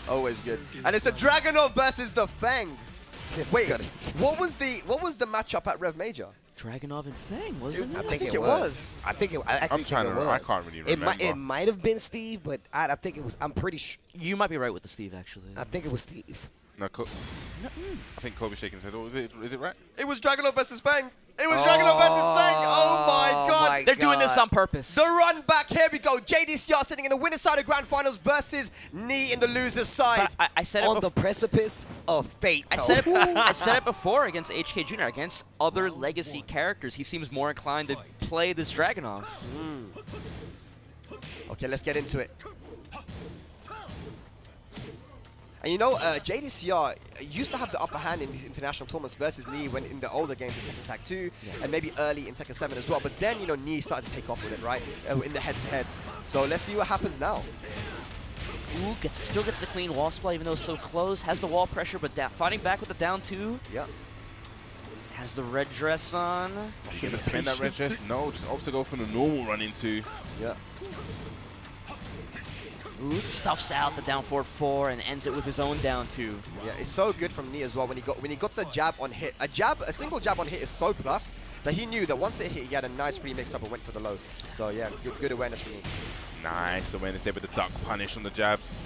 Always good. And it's the Dragunov versus the Fang. Wait, what was the matchup at Rev Major? Dragunov and Fang, wasn't it? I think it was. I think it. I actually think it was. I can't really remember. It might have been Steve, but I think it was. I'm pretty sure. You might be right with the Steve, actually. I think it was Steve. No, I think Kobe shaking his head. Oh, is it right? It was Dragunov versus Fang. It was Dragunov versus Fang. Oh my god. They're doing this on purpose. The run back. Here we go. JDCR sitting in the winner's side of Grand Finals versus 𝘵 in the loser's side. I said it on the precipice of fate. I said it before against HK Jr. Against other legacy characters, he seems more inclined to play this Dragunov. Okay, let's get into it. And you know, JDCR used to have the upper hand in these international tournaments versus 𝘵 when in the older games in Tekken Tag 2 and maybe early in Tekken 7 as well. But then, you know, 𝘵 started to take off with it, right? In the head-to-head. So let's see what happens now. Ooh, still gets the clean wall splat even though it's so close. Has the wall pressure, but fighting back with the down 2. Yeah. Has the red dress on. You gonna spend that red dress? No, just opts to go for the normal run into. Yeah. Ooh, stuffs out the down forward 4 and ends it with his own down 2. Yeah, it's so good from 𝘵 as well when he got the jab on hit. A single jab on hit is so plus that he knew that once it hit, he had a nice free mix up and went for the low. So yeah, good awareness from 𝘵. Nice awareness there with the duck punish on the jabs.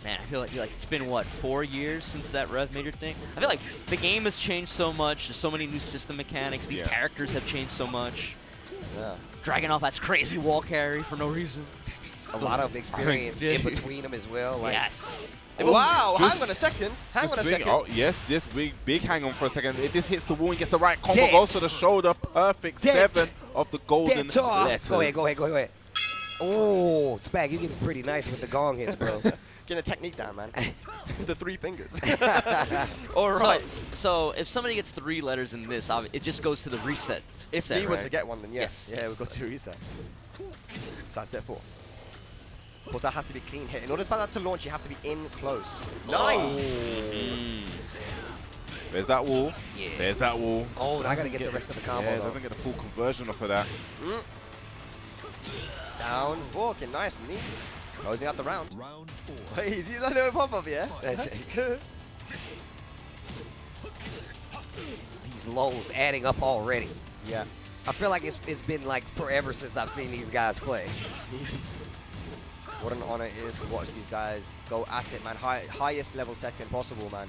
Man, I feel like it's been what, 4 years since that Rev Major thing? I feel like the game has changed so much. There's so many new system mechanics. These characters have changed so much. Yeah. Dragunov has crazy wall carry for no reason. A lot of experience in between them as well. Like, yes. Wow, hang on a second. Hang on a second. Oh, yes, this big hang on for a second. If this hits the wall and gets the right combo, goes to the shoulder. Perfect 7 of the golden letters. Go ahead. Oh, Spag, you're getting pretty nice with the gong hits, bro. Getting a technique down, man. The 3 fingers. All right. So if somebody gets 3 letters in this, it just goes to the reset. If 𝘵 was to get one, then yes. Yes. Yeah, we've got to reset. Side step 4. But that has to be clean hit. In order for that to launch, you have to be in close. Nice! There's that wall. Yeah. There's that wall. Oh, I gotta get the rest of the combo. Yeah, doesn't get the full conversion off of that. Down 4. Okay, nice. 𝘵. Closing out the round. Round 4. Hey, he's a little pop-up, yeah? That's it. These lows adding up already. Yeah. I feel like it's been like forever since I've seen these guys play. What an honor it is to watch these guys go at it, man. Highest level Tekken possible, man.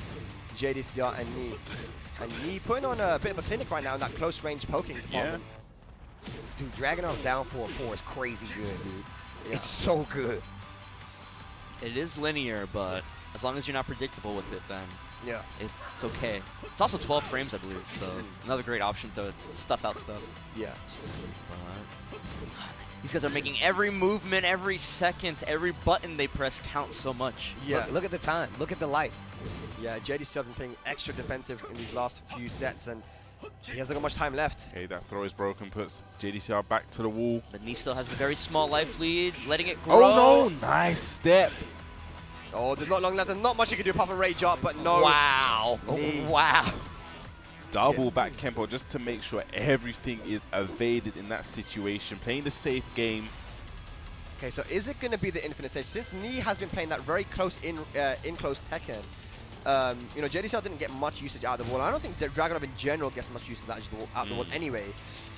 JDCR and 𝘵. And 𝘵 putting on a bit of a clinic right now in that close range poking department. Dude, Dragunov's down 4-4 is crazy good, dude. Yeah. It's so good. It is linear, but as long as you're not predictable with it, then Yeah. it's okay. It's also 12 frames, I believe, so another great option to stuff out stuff. Yeah. These guys are making every movement, every second, every button they press counts so much. Yeah. Look at the time. Look at the light. Yeah, JDCR has been playing extra defensive in these last few sets, and he hasn't got much time left. Okay, that throw is broken, puts JDCR back to the wall. But 𝘵 still has a very small life lead, letting it grow. Oh no, nice step. Oh, there's not long left. There's not much you can do apart from rage up, but no. Wow. 𝘵. Wow. Double back Kempo just to make sure everything is evaded in that situation. Playing the safe game. Okay, so is it going to be the infinite stage? Since 𝘵 has been playing that very close in-close Tekken, you know, JDCR didn't get much usage out of the wall. I don't think that Dragunov in general gets much use of that out of the wall anyway.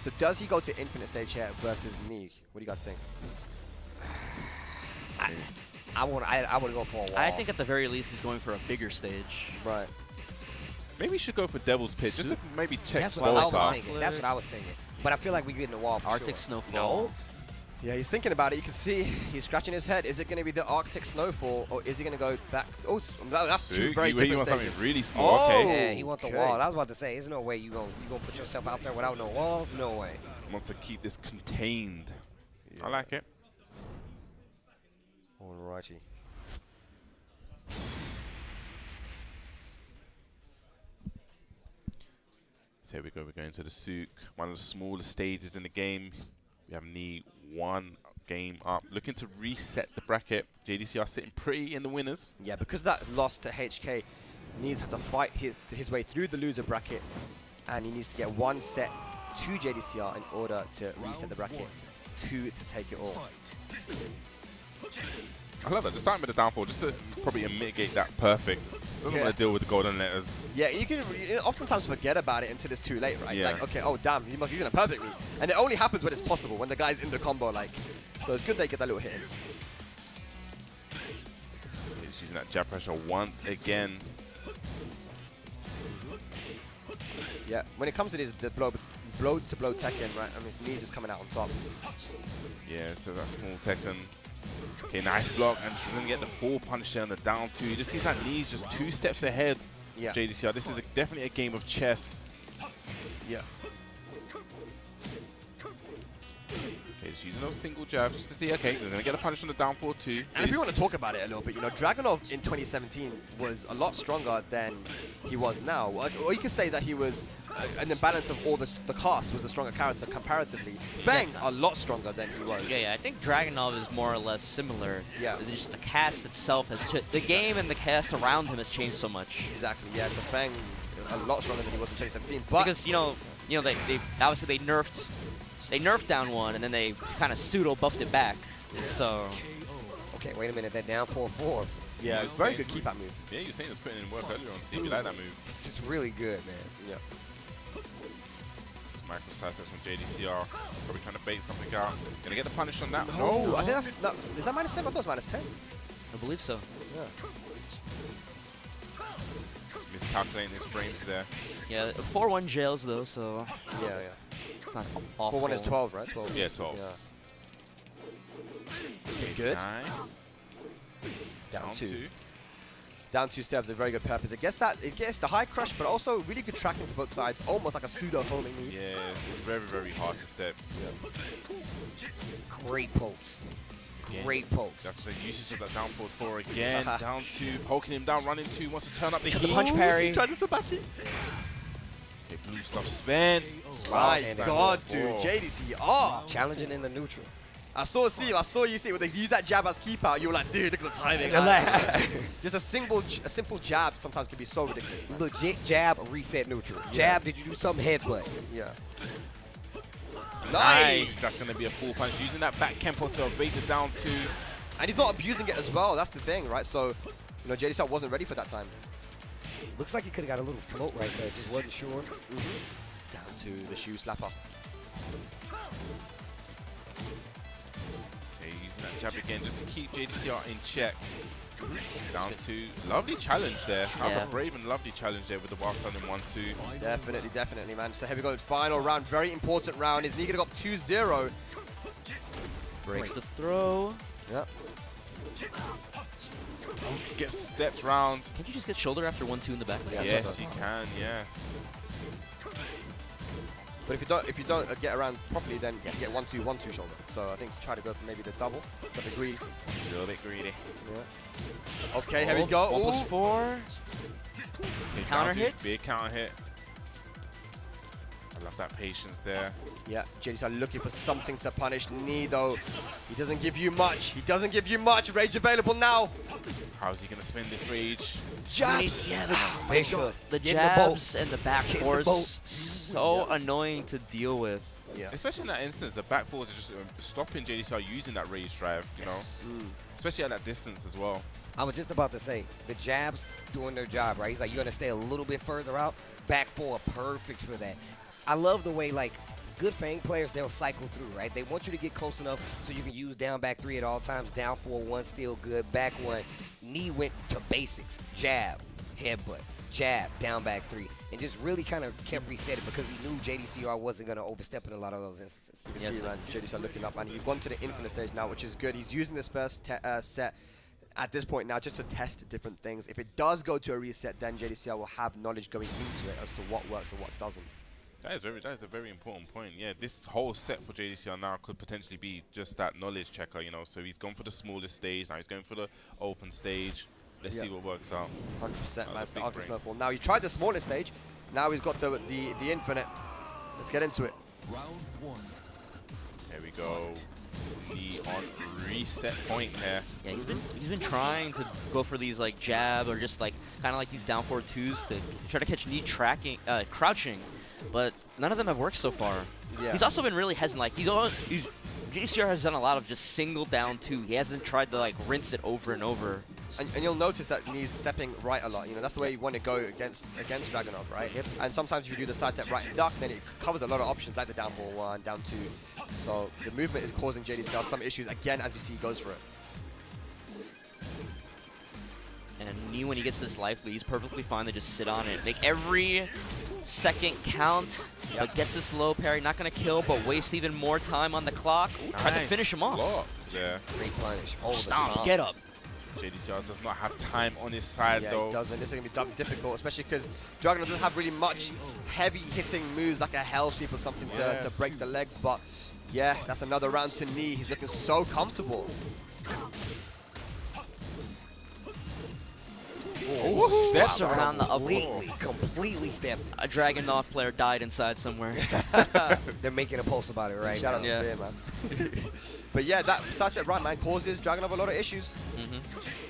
So does he go to infinite stage here versus 𝘵? What do you guys think? I want to go for a wall. I think at the very least he's going for a bigger stage. Right. Maybe we should go for Devil's Pit just to maybe check That's what I was Volcar. thinking. That's what I was thinking. But I feel like we're getting the wall for Arctic sure. Snowfall. No. Yeah, he's thinking about it. You can see he's scratching his head. Is it going to be the Arctic Snowfall, or is he going to go back? Oh, that's two very different You want stages. something really small, okay. Yeah, he wants the wall. I was about to say, there's no way you gonna put yourself out there without no walls. No way. Wants to keep this contained. I like it. Alrighty. So here we go, we're going to the 𝘏𝑚, one of the smallest stages in the game. We have 𝘵 1 game up, looking to reset the bracket. JDCR sitting pretty in the winners. Yeah, because that loss to HK, 𝘵's had to fight his way through the loser bracket, and he needs to get 1 set to JDCR in order to reset the bracket, 2 to take it all. I love that. Just starting with the downfall, just to probably mitigate that perfect. Doesn't want to deal with the golden letters. Yeah, you can oftentimes forget about it until it's too late, right? Yeah. Like, okay, oh damn, he's going to perfect me. And it only happens when it's possible, when the guy's in the combo, like. So it's good they get that little hit in. He's using that jab pressure once again. Yeah, when it comes to this, the blow to blow Tekken, right? I mean, knees is coming out on top. Yeah, so that small Tekken. Okay, nice block, and he's gonna get the full punish there on the down two. You just see that knees just 2 steps ahead. Yeah. JDCR. This is definitely a game of chess. Yeah. Okay, just using those single jabs just to see. Okay, they're gonna get a punish on the down four too. And if you want to talk about it a little bit, you know, Dragunov in 2017 was a lot stronger than he was now. Or you could say that he was, in the balance of all the cast, was a stronger character comparatively. Bang, a lot stronger than he was. Yeah, I think Dragunov is more or less similar. Yeah. It's just the cast itself has the game and the cast around him has changed so much. Exactly. Yeah. So Fang, a lot stronger than he was in 2017. But because you know they obviously they nerfed down one and then they kind of pseudo buffed it back. Yeah. So. Okay, wait a minute. That down 4-4. Yeah, it's very good keep out move. Yeah, you were saying it's putting in work earlier on. See if you like that move. It's really good, man. Yeah. Micro side steps from JDCR. Probably trying to bait something out. Gonna get the punish on that. No, I think is that -10? I thought it was -10. I believe so. Yeah. Miscalculating his frames there. Yeah, 4-1 jails though, so. Yeah, yeah. It's not awful. 4-1 is 12, right? 12. Yeah, 12. Yeah. Good. Nice. Down two. Down 2 steps, a very good purpose. It gets the high crush, but also really good tracking to both sides, almost like a pseudo homing move. Yeah, it's very, very hard to step. Great pokes. Great pokes. That's the usage of that down forward 4 again. Down 2, poking him down, running 2, wants to turn up the heat. The punch parry. Trying to Sabaki. Okay, blue stuff spin. My and God, then- dude, JDCR. Challenging in the neutral. I saw Steve, I saw you see when they use that jab as keep out, you were like, dude, look at the timing. Just a simple jab sometimes can be so ridiculous, man. Legit jab, reset neutral. Jab, did you do something? Headbutt. Yeah. Nice. That's going to be a full punch. Using that back Kempo to evade the down 2. And he's not abusing it as well, that's the thing, right? So, you know, JDCR wasn't ready for that time. Looks like he could have got a little float right there, just wasn't sure. Down to the shoe slapper. Okay, using that jab again just to keep JDCR in check. Down 2. Lovely challenge there. That was a brave and lovely challenge there with the bar stun in 1-2. Definitely, definitely, man. So here we go, final round, very important round. Is Niga up 2-0. Breaks the throw. Yep. Gets stepped round. Can't you just get shoulder after 1-2 in the back? Yeah, Yes, so. you can, yes. But if you don't get around properly, then you get 1-2, 1-2 shoulder. So I think try to go for maybe the double. A bit greedy. A little bit greedy. Yeah. Okay, here we go. 1+4. Okay, Counter down 2, hits? big counter hit. I love that patience there. Yeah, JDCR looking for something to punish Ni though. He doesn't give you much. He doesn't give you much. Rage available now. How's he going to spin this rage? Jabs. Yeah, Big hook. the Get in the boat. jabs and the back Get in the force, boat. so annoying to deal with. Yeah. Especially in that instance, the back forwards are just stopping JDCR using that rage drive, you know? Especially at that distance as well. I was just about to say, the jabs doing their job, right? He's like, you're going to stay a little bit further out. Back 4, perfect for that. I love the way, like, good Fang players, they'll cycle through, right? They want you to get close enough so you can use down back 3 at all times. Down 4-1, still good. Back 1, Knee went to basics. Jab, headbutt, jab, down back 3. And just really kind of kept resetting because he knew JDCR wasn't going to overstep in a lot of those instances. You can see, man, JDCR looking up, man. He's gone to the infinite stage now, which is good. He's using this first set at this point now just to test different things. If it does go to a reset, then JDCR will have knowledge going into it as to what works and what doesn't. That is a very important point. Yeah, this whole set for JDCR now could potentially be just that knowledge checker, you know. So he's gone for the smallest stage, now he's going for the open stage. Let's see what works out. 100%, man. It's the Arctic Snowfall. Now he tried the smallest stage. Now he's got the infinite. Let's get into it. Round 1. There we go. The on reset point here. Yeah, he's been trying to go for these like jab or just like kind of like these down 4-2s to try to catch Knee crouching, but none of them have worked so far. Yeah. He's also been really hesitant. Like he's JDCR has done a lot of just single down 2. He hasn't tried to like rinse it over and over. And you'll notice that he's stepping right a lot. You know, that's the way you want to go against Dragunov, right? Yep. And sometimes if you do the side step right and duck, then it covers a lot of options like the down 4-1, down 2. So the movement is causing JDCR some issues again as you see he goes for it. And Knee, when he gets this life lead, he's perfectly fine to just sit on it. Like every second count, but gets this low parry, not gonna kill, but waste even more time on the clock. Ooh, try to finish him off. Block there. Great punish. Oh, the Stomp, get up. JDCR does not have time on his side Yeah, though. he doesn't. This is going to be difficult, especially because Dragunov doesn't have really much heavy hitting moves like a hell sweep or something to break the legs. But yeah, that's another round to Knee. He's looking so comfortable. Oh, steps Wow, around the up. Completely stepped. A Dragunov player died inside somewhere. They're making a post about it right Shout now. out to Fear, man. But yeah, that side step right, man, causes Dragunov a lot of issues.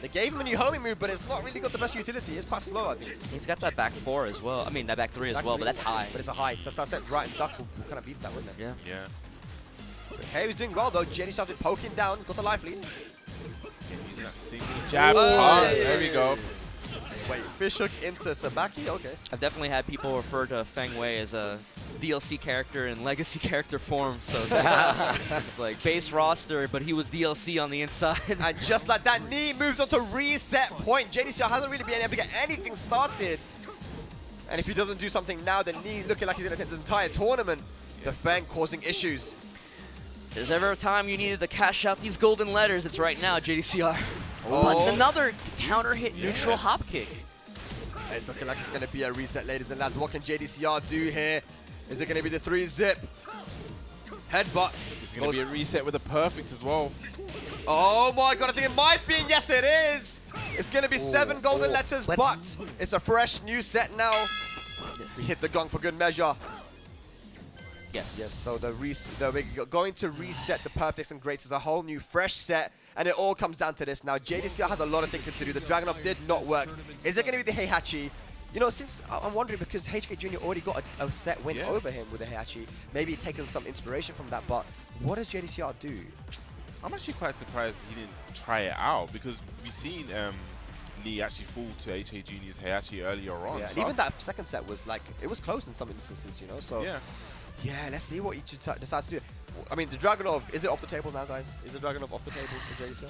They gave him a new homing move, but it's not really got the best utility. It's quite slow, I think. He's got that back 4 as well. I mean, that back 3 as well, but that's high. But it's a high. So side step right and duck will kind of beat that, wouldn't it? Yeah. Yeah. But hey, he's doing well, though. Jenny started poking down, got the life lead. Using that single jab. Oh, There we go. Wait, fish hook into Sabaki? Okay. I've definitely had people refer to Feng Wei as a DLC character and legacy character form. So it's like base roster, but he was DLC on the inside. And just like that, Knee moves on to reset point. JDCR hasn't really been able to get anything started. And if he doesn't do something now, then Knee looking like he's going to take the entire tournament. The Feng causing issues. If there's ever a time you needed to cash out these golden letters, it's right now, JDCR. Oh. But another counter hit neutral hop kick. It's looking like it's going to be a reset, ladies and lads. What can JDCR do here? Is it going to be the 3-zip? Headbutt. It's going to be a reset with a perfect as well. Oh my god, I think it might be. Yes, it is. It's going to be 7 golden letters, but it's a fresh new set now. We hit the gong for good measure. Yes. Yes, so we're going to reset the perfects and greats as a whole new fresh set, and it all comes down to this. Now, JDCR has a lot of thinking to do. The Dragunov did not work. Is it going to be the Heihachi? You know, since I'm wondering, because HK Jr. already got a set win over him with the Heihachi, maybe taking some inspiration from that, but what does JDCR do? I'm actually quite surprised he didn't try it out, because we've seen Lee actually fall to HK Jr.'s Heihachi earlier on. Yeah, so and even that second set was like, it was close in some instances, you know, so yeah, let's see what he decides to do. I mean, the Dragunov, is it off the table now, guys? Is the Dragunov off the tables for JDCR?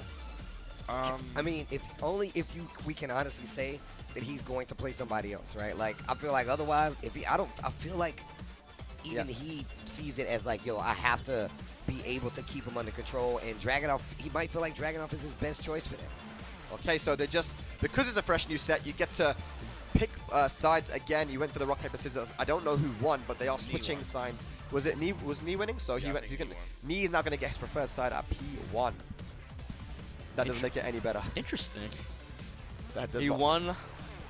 I mean, if we can honestly say that he's going to play somebody else, right? Like, I feel like otherwise, I feel like even he sees it as like, yo, I have to be able to keep him under control, and Dragunov, he might feel like Dragunov is his best choice for that. Okay, so they just, because it's a fresh new set, you get to pick sides again. You went for the rock, paper, scissors. I don't know who won, but they are switching sides. Was it Knee? Was Knee winning? So he went. Knee is now going to get his preferred side at P1. That doesn't make it any better. Interesting. That does He not. won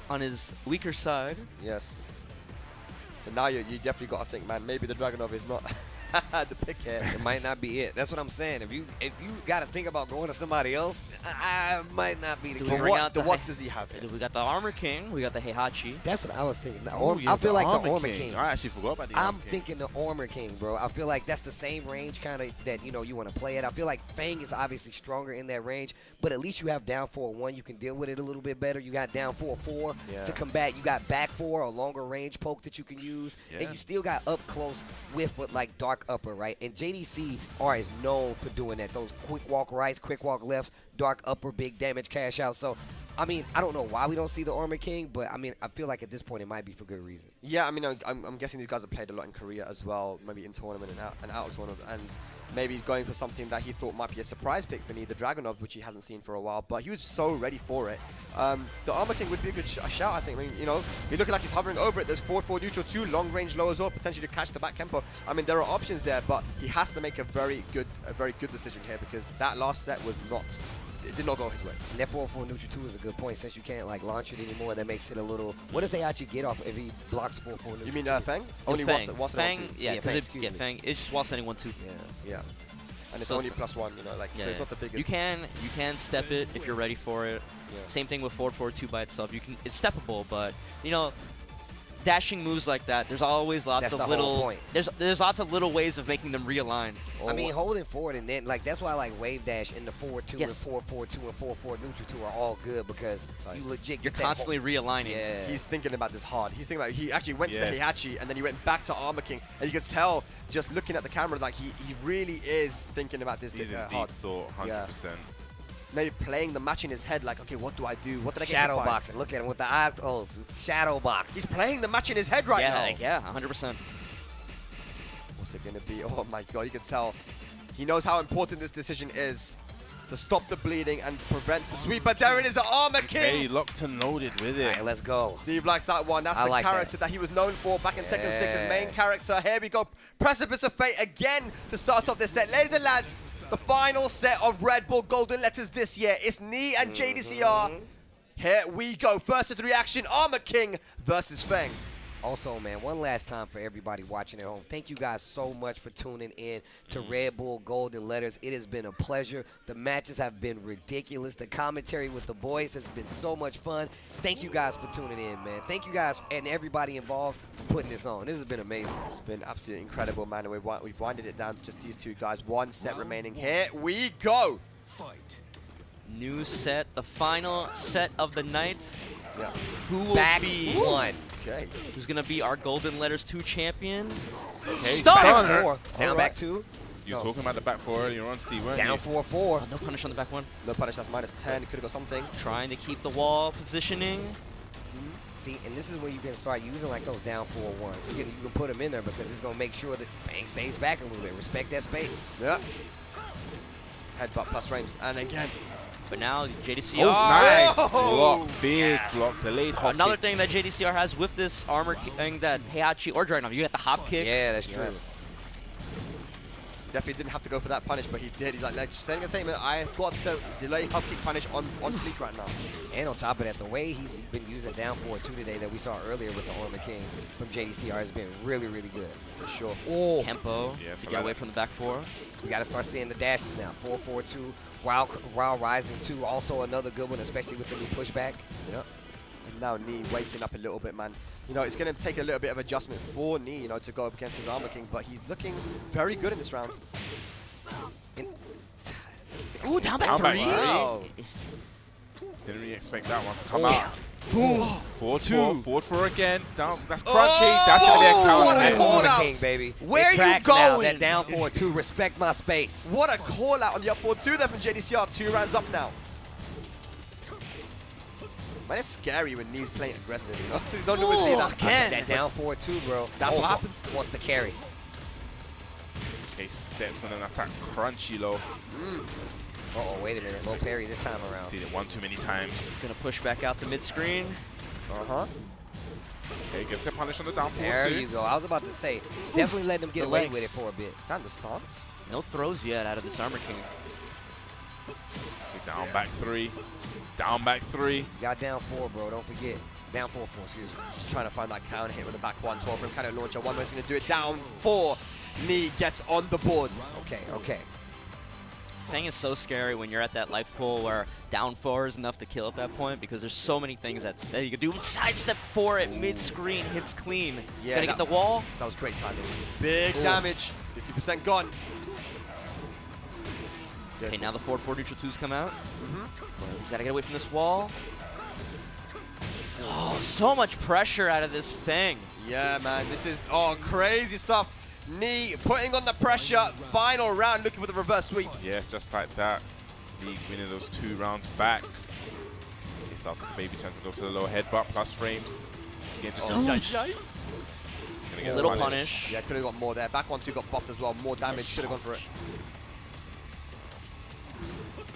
on his weaker side. Yes. So now you definitely got to think, man. Maybe the Dragunov is not the pick here. It might not be it. That's what I'm saying. If you got to think about going to somebody else, I might not be the Do we case. bring out What does he have here? We got the Armor King. We got the Heihachi. That's what I was thinking. I I feel like the Armor King. I actually forgot about the Armor I'm King. thinking the Armor King, bro. I feel like that's the same range kind of that, you know, you want to play it. I feel like Fang is obviously stronger in that range, but at least you have down 4-1. You can deal with it a little bit better. You got down 4-4 to combat. You got back 4, a longer range poke that you can use. And you still got up close with like dark upper, right? And JDCR is known for doing that. Those quick walk rights, quick walk lefts, dark upper, big damage cash out. So, I mean, I don't know why we don't see the Armor King, but I mean, I feel like at this point it might be for good reason. Yeah, I mean, I'm guessing these guys have played a lot in Korea as well, maybe in tournament and out of tournament, and maybe he's going for something that he thought might be a surprise pick for the Dragunovs, which he hasn't seen for a while, but he was so ready for it. The Armor King would be a good shout, I think. I mean, you know, he's looking like he's hovering over it. There's 4-4 neutral, 2 long range low as well, potentially to catch the back Kempo. I mean, there are options there, but he has to make a very good decision here, because that last set was not. It did not go his way. And that 4-4 neutral 2 is a good point. Since you can't like launch it anymore, that makes it a little. What does they actually get off if he blocks 4-4 neutral? You mean Fang? Only Fang. once Fang, yeah, yeah, because Fang, it's just while anyone 2. Yeah. And it's So only +1, you know, like, so it's not the biggest. You can step it if you're ready for it. Yeah. Same thing with 4-4-2 by itself. It's steppable, but you know, dashing moves like that, there's always lots That's of the whole little. point. There's lots of little ways of making them realign. I mean, holding forward and then, like, that's why, like, wave dash and the forward 2 Yes. and forward 4-2 and forward 4 neutral 2 are all good because you legit You're get that constantly realigning. Yeah. He's thinking about this hard. He's thinking about he actually went to the Yes. Heihachi and then he went back to Armor King, and you could tell just looking at the camera like he really is thinking about this He's in hard. deep thought, 100%. Maybe playing the match in his head like, okay, what do I do? What did I get shadow hit by? boxing. Look at him with the eyes closed. Shadow box. He's playing the match in his head right now. Yeah, 100%. What's it gonna be? Oh my god, you can tell. He knows how important this decision is to stop the bleeding and prevent the sweep. But there it is, the Armor King. Hey, locked and loaded with All it. right, let's go. Steve likes that one. That's I the like character that he was known for back in Tekken 6, his main Yeah. character. Here we go. Precipice of Fate again to start off this set. Ladies and lads, the final set of Red Bull Golden Letters this year. It's 𝘵 and JDCR. Here we go. First of the reaction, Armor King versus 𝘏𝑒ng. Also, man, one last time for everybody watching at home, thank you guys so much for tuning in to Red Bull Golden Letters. It has been a pleasure. The matches have been ridiculous. The commentary with the boys has been so much fun. Thank you guys for tuning in, man. Thank you guys and everybody involved for putting this on. This has been amazing. It's been absolutely incredible, man. And we've winded it down to just these two guys. One set remaining. Here we go. New set, the final set of the night. Yeah. Who will Back be? one. Okay. Who's gonna be our Golden Letters 2 champion? Okay, Stop! Down Stunner. 4. Down All back right. 2. You were No. talking about the back four earlier on, Steve, weren't Down you? 4-4. Oh, no punish on the back one. No punish, that's -10. Could have got something. Trying to keep the wall positioning. See, and this is where you can start using like those down 4-1s. You can put them in there because it's gonna make sure that 𝘏𝑒ng stays back a little bit. Respect that space. Yeah. Headbutt plus frames. And again. But now JDCR. Oh, nice. Whoa. Block, big block, delayed hop Another kick. thing that JDCR has with this armor thing that Heihachi or Dragunov, you get the hop kick. Yeah, that's true. Yes. Definitely didn't have to go for that punish, but he did. He's like saying a statement, I've got the delay hop kick punish on fleek right now. And on top of that, the way he's been using down 4-2 today that we saw earlier with the Armor King from JDCR has been really, really good. For sure. Oh, Tempo Yeah, to so get like away that. from the back four. we got to start seeing the dashes now. 4-4-2, while rising 2. Also another good one, especially with the new pushback. Yeah. And now 𝘵 waking up a little bit, man. You know, it's going to take a little bit of adjustment for 𝘵, you know, to go up against his Armor King, but he's looking very good in this round. Ooh, down back Down back 3. three. Wow. Didn't really expect that one to come Oh. out. Boom. Forward 2. four, forward 4 again. Down, that's crunchy. That's going to be a what counter. a That's call Armor out. King, baby. Where it you tracks now, going? that down 4-2. Respect my space. What a call out on the up 4-2 there from JDCR. 2 rounds up now. Man, it's scary when 𝘵's playing aggressive, you know? You don't always see that. Again. That down 4-2, bro. That's what happens. Wants to carry. Okay, steps on an attack. Crunchy low. Uh-oh, wait a minute. Low parry this time around. Seen it one too many times. Gonna push back out to mid screen. Uh-huh. Okay, gets a punish on the down 4 There too. you go. I was about to say, definitely let them get The away legs. with it for a bit. And the stance. No throws yet out of this Armor King. Okay, down back 3. Down back 3. You got down 4, bro. Don't forget. Down 4-4, excuse me. Just trying to find that counter hit with the back 1-12 from kind of launcher. One way's going to do it. Down 4. 𝘵 gets on the board. Okay, okay. 𝘏𝑒ng is so scary when you're at that life pool where down 4 is enough to kill at that point because there's so many things that you can do. Sidestep 4 at mid screen, hits clean. Yeah, Gonna get the wall. That was great timing. Big Oof. damage. 50% gone. Okay, now the 4-4 neutral 2s come out. He's gotta get away from this wall. Oh, so much pressure out of this 𝘏𝑒ng. Yeah, man. This is, crazy stuff. 𝘵 putting on the pressure. Final round looking for the reverse sweep. Yes, just like that. Lee winning those 2 rounds back. He starts with the baby turn to go to the low headbutt plus frames. Again, just gonna get Little the punish. Yeah, could have got more there. Back 1-2 got buffed as well. More damage. Should have gone for it.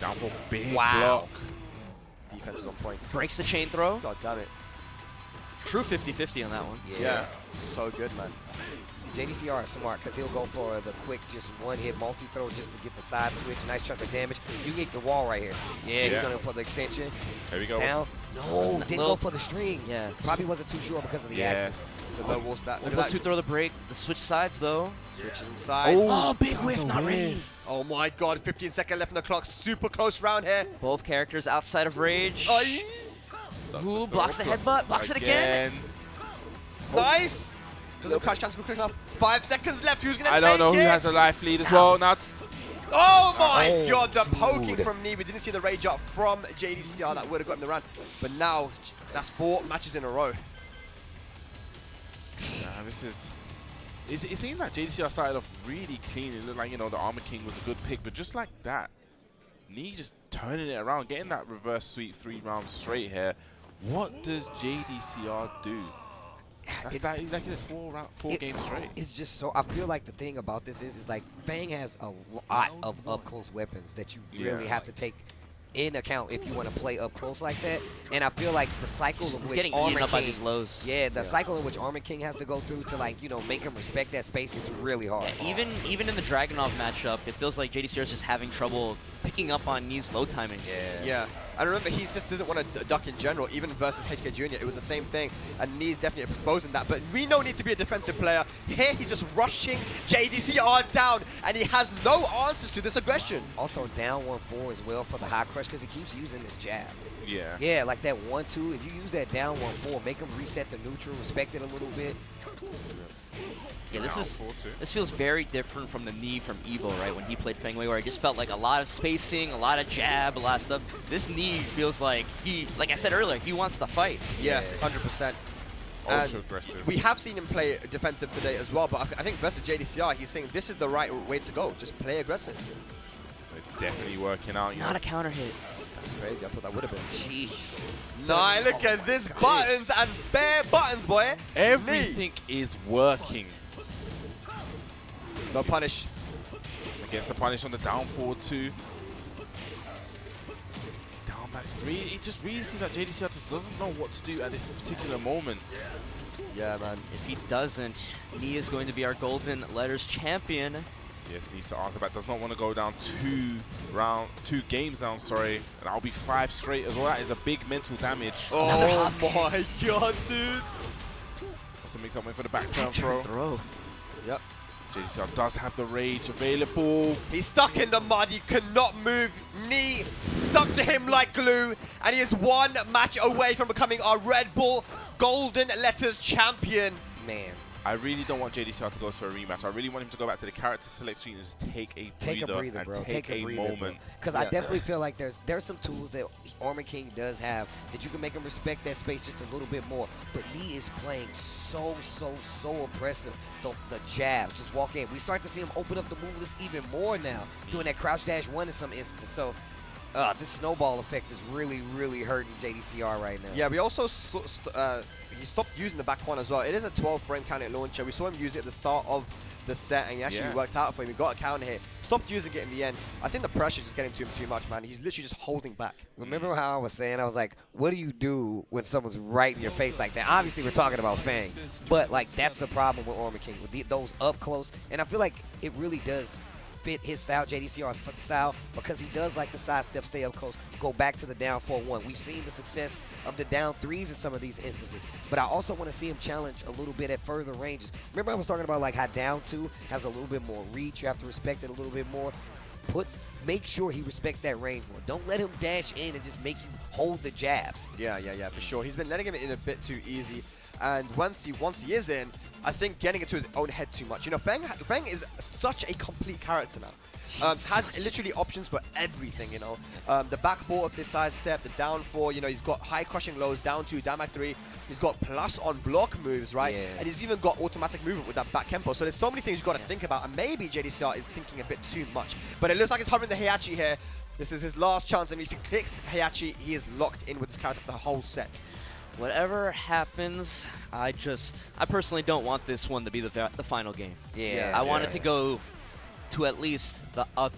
Down for big Wow. block. Defense is on point. Breaks the chain throw. God damn it. True 50-50 on that one. Yeah. So good, man. JDCR is smart because he'll go for the quick, just one-hit multi-throw just to get the side switch. Nice chunk of damage. You get the wall right here. Yeah, he's Yeah. going for the extension. There we go. Down. No, didn't Little- go for the string. Yeah. Probably wasn't too sure because of the axis. Yes. The low walls back. Look Plus at 2 that. throw the break. The switch sides though. Switches inside. Oh, big whiff, not ready. Oh my god, 15 seconds left on the clock. Super close round here. Both characters outside of rage. Ay. Who blocks the headbutt? Blocks it again. Nice. Doesn't crash chance quick enough. 5 seconds left. Who's going to I take don't know it? who has the life lead as well. Now, Oh my Oh, god, the poking dude. from 𝑺𝒃𝒂𝒓. We didn't see the rage up from JDCR that would have got him the round. But now, that's 4 matches in a row. this is... It seems like JDCR started off really clean. It looked like, you know, the Armor King was a good pick. But just like that, knee just turning it around, getting that reverse sweep 3 rounds straight here. What does JDCR do? That's like you said, 4 games straight. It's just so, I feel like the thing about this is like Fang has a lot of up-close weapons that you really have to take in account if you want to play up close like that. And I feel like the cycle of which getting Armor eaten up by King, these lows. the cycle in which Armor King has to go through to, like, you know, make him respect that space is really hard. Yeah, even in the Dragunov matchup, it feels like JDCR is just having trouble picking up on 𝑺𝒃𝒂𝒓 low timing. Yeah, I remember he just didn't want to duck in general, even versus HK Jr. It was the same thing, and 𝑺𝒃𝒂𝒓 definitely exposing that. But we know need to be a defensive player. Here he's just rushing JDCR down, and he has no answers to this aggression. Also down 1-4 as well for the high crush because he keeps using this jab. Yeah. Yeah, like that 1-2. If you use that down 1-4, make him reset the neutral, respect it a little bit. Yeah, Down 4-2. this feels very different from the knee from Evo, right? When he played Fengwei, where I just felt like a lot of spacing, a lot of jab, a lot of stuff. This knee feels like like I said earlier, he wants to fight. Yeah, 100%. Ultra aggressive. We have seen him play defensive today as well, but I think versus JDCR, he's saying this is the right way to go. Just play aggressive. It's definitely working out. Not a counter hit. That's crazy. I thought that would have been. Jeez. Nah, look at this buttons and bare buttons, boy. Everything is working. No punish. Gets the punish on the down 4-2. Down back 3. It just really seems like JDCR just doesn't know what to do at this particular moment. Yeah, man. If he doesn't, 𝑁ii is going to be our golden letters champion. Yes, needs to answer back. Does not want to go down 2 games down, sorry. And that'll be 5 straight as well. That is a big mental damage. Oh my god, dude. Just to mix up for the back turn throw. Yep. JDCR does have the rage available. He's stuck in the mud. He cannot move. 𝑁ii stuck to him like glue. And he is 1 match away from becoming our Red Bull Golden Letters champion. Man. I really don't want JDCR to go to a rematch. I really want him to go back to the character select screen and just take a breather, bro. and Take a breather, moment. Because I definitely feel like there's some tools that Armor King does have that you can make him respect that space just a little bit more. But 𝑁ii is playing so oppressive. The jabs, just walk in. We start to see him open up the move list even more now, doing that crouch dash 1 in some instances. So this snowball effect is really hurting JDCR right now. Yeah, we also he stopped using the back one as well. It is a 12-frame counter launcher. We saw him use it at the start of the set, and he actually worked out for him. He got a counter hit. Stopped using it in the end. I think the pressure's just getting to him too much, man. He's literally just holding back. Remember how I was saying, I was like, what do you do when someone's right in your face like that? Obviously, we're talking about Fang, but like that's the problem with Armor King, with those up close. And I feel like it really does fit his style, JDCR's style, because he does like the sidestep, stay up close, go back to the down 4-1. We've seen the success of the down 3s in some of these instances, but I also want to see him challenge a little bit at further ranges. Remember I was talking about like how down 2 has a little bit more reach. You have to respect it a little bit more. Make sure he respects that range more. Don't let him dash in and just make you hold the jabs. Yeah, for sure. He's been letting him in a bit too easy. And once he is in, I think getting into his own head too much. You know, Fang is such a complete character now. Has literally options for everything, you know. The back 4 of this sidestep, the down 4, you know, he's got high crushing lows, down 2, down back 3. He's got plus on block moves, right? Yeah. And he's even got automatic movement with that back tempo. So there's so many things you've got to think about. And maybe JDCR is thinking a bit too much. But it looks like he's hovering the 𝑻𝒂𝒂𝒓 here. This is his last chance. And if he clicks 𝑻𝒂𝒂𝒓, he is locked in with this character for the whole set. Whatever happens, I personally don't want this one to be the final game. Yeah. I want it to go to at least a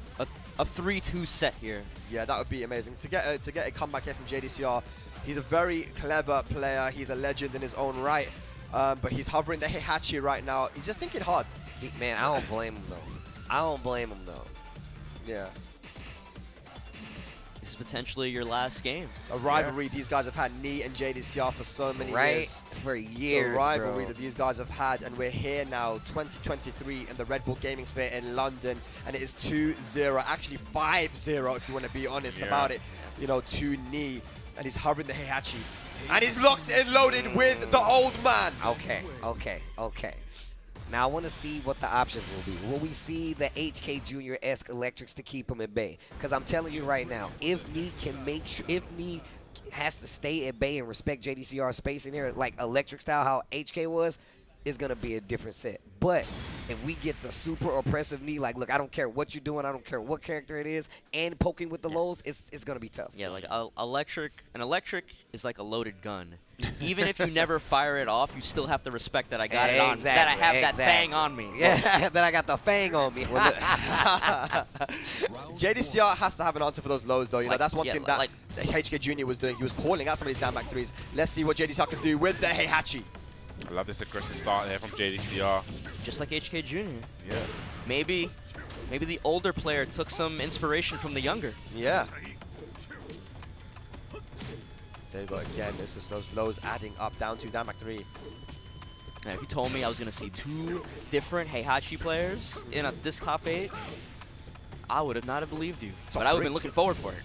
3-2 set here. Yeah, that would be amazing. To get a comeback here from JDCR, he's a very clever player. He's a legend in his own right. But he's hovering the 𝑻𝒂𝒂𝒓 right now. He's just thinking hard. Man, I don't blame him though. Yeah. This is potentially your last game. A rivalry these guys have had, 𝑁ii and JDCR, for so many years. For years, The rivalry bro. that these guys have had, and we're here now, 2023, in the Red Bull Gaming Sphere in London, and it is 2-0, actually 5-0 if you want to be honest about it, you know, to 𝑁ii, and he's hovering the 𝑻𝒂𝒂𝒓. And he's locked and loaded with the old man. Okay. Now I want to see what the options will be. Will we see the HK Jr.-esque electrics to keep him at bay? Because I'm telling you right now, if 𝑚ii can make sure, if 𝑚ii has to stay at bay and respect JDCR space in there, like electric style, how HK was, is going to be a different set. But if we get the super oppressive 𝑚ii, like, look, I don't care what you're doing, I don't care what character it is, and poking with the lows, it's going to be tough. Yeah, like an electric is like a loaded gun. Even if you never fire it off, you still have to respect that I got it on, that I have that fang on me. Yeah, that I got the fang on me. JDCR has to have an answer for those lows, though. You know, that's one thing that like HK Jr. was doing. He was calling out some of these down back threes. Let's see what JDCR can do with the 𝑗𝑗. I love this aggressive start here from JDCR. just like HK Jr. Yeah. Maybe the older player took some inspiration from the younger. Yeah. There you go again. This is those lows adding up down back three. Now, if you told me I was going to see two different 𝘏𝙧 players in this top 8, I would have not believed you. But I would have been looking forward for it.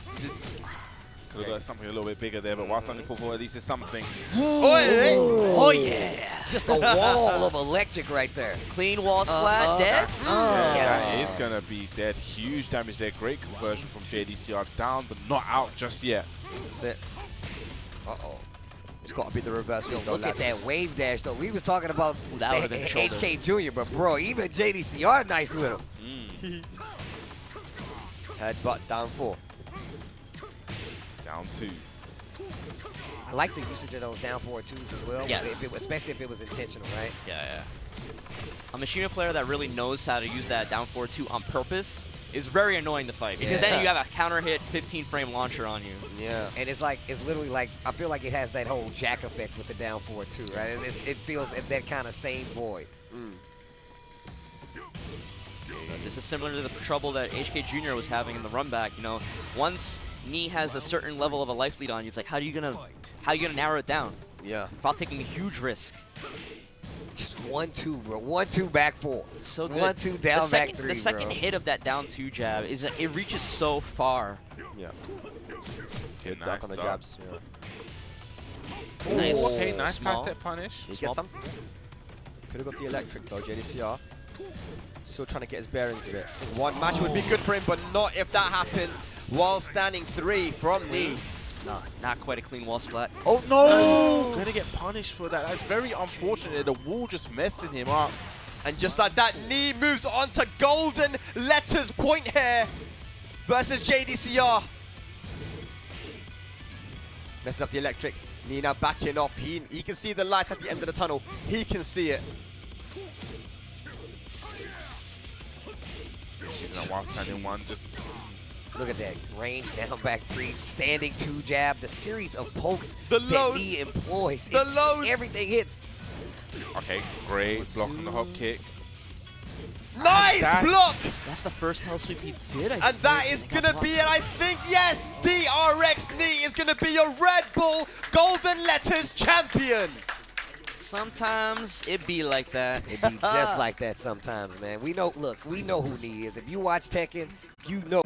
Could have got something a little bit bigger there, but whilst looking forward, at least it's something. Oh, yeah. Just a wall of electric right there. Clean wall splat, dead. That is going to be dead. Huge damage there. Great conversion from JDCR. Down, but not out just yet. That's it. Uh-oh. It's got to be the reverse. Look at that wave dash, though. We was talking about that would've been shoulder. HK Jr., but, bro, even JDCR nice with him. Headbutt down 4. Down 2. I like the usage of those down 4 twos as well, yes. Especially if it was intentional, right? Yeah. A Machina player that really knows how to use that down 4-2 on purpose is very annoying to fight, because then you have a counter hit 15-frame launcher on you. Yeah. And it's literally like, I feel like it has that whole jack effect with the down 4-2, right? It feels at that kind of same void. This is similar to the trouble that HK Jr. was having in the run back. You know, once 𝑚ii has a certain level of a life lead on you, it's like, how are you gonna narrow it down? Yeah. Without taking a huge risk. Just 1-2, bro. 1-2 back 4. So good. 1-2 down back 3. The second hit of that down 2 jab is it reaches so far. Yeah. Good Duck on the jabs. Yeah. Nice. Okay, nice Small. side-step punish. He gets some. Could have got the electric though, JDCR. Still trying to get his bearings of it. One match would be good for him, but not if that happens while standing 3 from 𝑚ii. No, not quite a clean wall splat. Oh no! Gonna get punished for that. That's very unfortunate. The wall just messing him up. And just like that, 𝑚ii moves on to golden letters point here versus JDCR. Messes up the electric. 𝑚ii now backing off. He can see the light at the end of the tunnel. He can see it. While standing 1, just Look at that. Range down back 3, standing 2 jab, the series of pokes the that lows. 𝑚ii employs. The lows. Everything hits. okay. Great block on the hop kick. Nice block! That's the first hell sweep he did, And that is going to be it, I think. Yes, DRX 𝑚ii is going to be your Red Bull Golden Letters champion. Sometimes it be like that. It be just like that sometimes, man. We know, look, we know who 𝑚ii is. If you watch Tekken, you know.